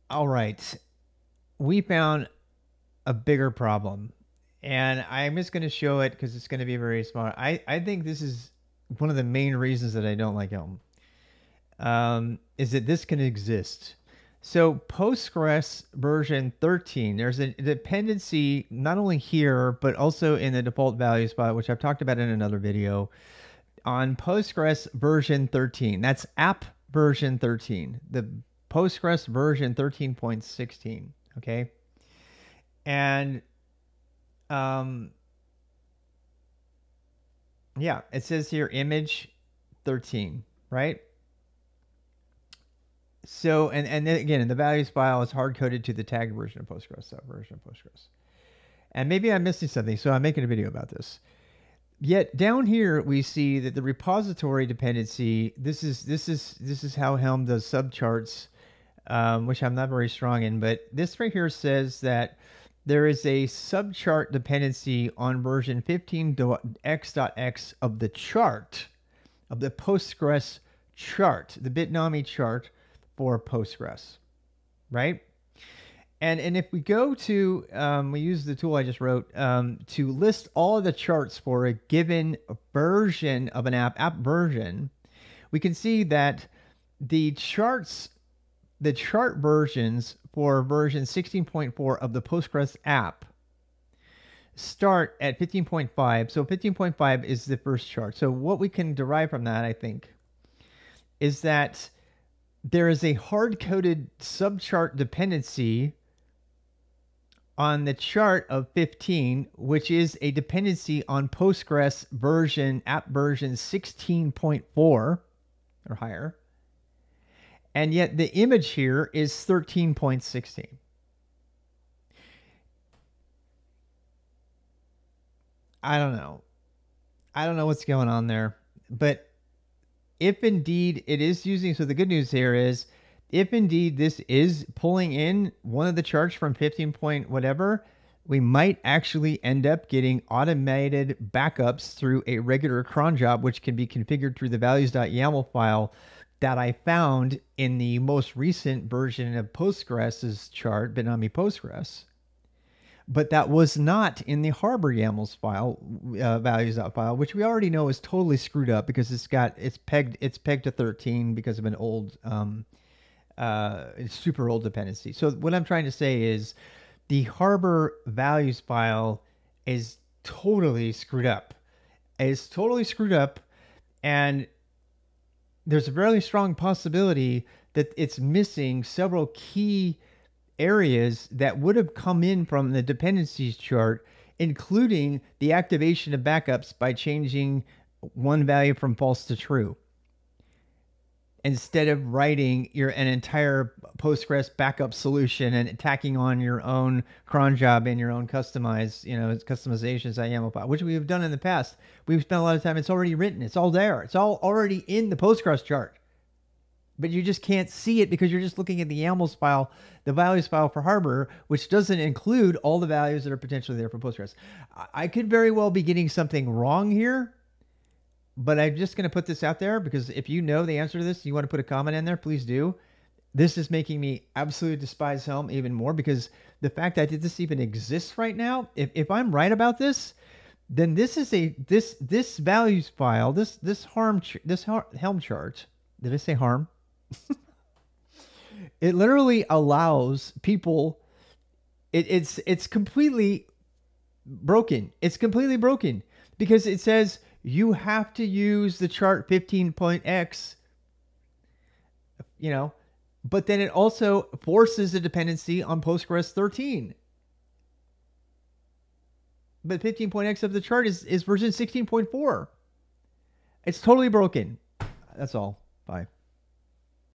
All right. We found a bigger problem. And I'm just going to show it because it's going to be very smart. I think this is one of the main reasons that I don't like Elm. Is that this can exist. So Postgres version 13, there's a dependency not only here, but also in the default value spot, which I've talked about in another video, on Postgres version 13. That's app version 13, the Postgres version 13.16. Okay. And um, yeah, it says here image 13, right? So, and then again, in the values file, it's hard coded to the tagged version of Postgres, sub version of Postgres. And maybe I'm missing something, so I'm making a video about this. Yet down here we see that the repository dependency. This is how Helm does subcharts, which I'm not very strong in. But this right here says that there is a subchart dependency on version 15.x.x of the chart, of the Postgres chart, the bitnami chart for Postgres, right? And if we go to, we use the tool I just wrote to list all of the charts for a given version of an app version, we can see that the charts, the chart versions for version 16.4 of the Postgres app start at 15.5. So 15.5 is the first chart. So what we can derive from that, I think, is that there is a hard-coded subchart dependency on the chart of 15, which is a dependency on Postgres version, app version 16.4 or higher. And yet the image here is 13.16. I don't know. I don't know what's going on there. But if indeed it is using, so the good news here is, if indeed this is pulling in one of the charts from 15 point whatever, we might actually end up getting automated backups through a regular cron job, which can be configured through the values.yaml file that I found in the most recent version of Postgres's chart, bitnami Postgres. But that was not in the Harbor YAMLs file, values.file, which we already know is totally screwed up because it's pegged to 13 because of an old super old dependency. So what I'm trying to say is the Harbor values file is totally screwed up. It's totally screwed up, and there's a very strong possibility that it's missing several key areas that would have come in from the dependencies chart, including the activation of backups by changing one value from false to true, instead of writing an entire Postgres backup solution and tacking on your own cron job and your own customizations YAML file, which we have done in the past. We've spent a lot of time. It's already written. It's all there. It's all already in the Postgres chart. But you just can't see it because you're just looking at the YAMLs file, the values file for Harbor, which doesn't include all the values that are potentially there for Postgres. I could very well be getting something wrong here, but I'm just going to put this out there because if you know the answer to this, you want to put a comment in there, please do. This is making me absolutely despise Helm even more because the fact that this even exists right now, if I'm right about this, then this is this values file, this Helm chart. Did I say harm? It literally allows people. It's completely broken. It's completely broken because it says you have to use the chart 15.x. But then it also forces a dependency on Postgres 13. But 15.x of the chart is version 16.4. It's totally broken. That's all. Bye.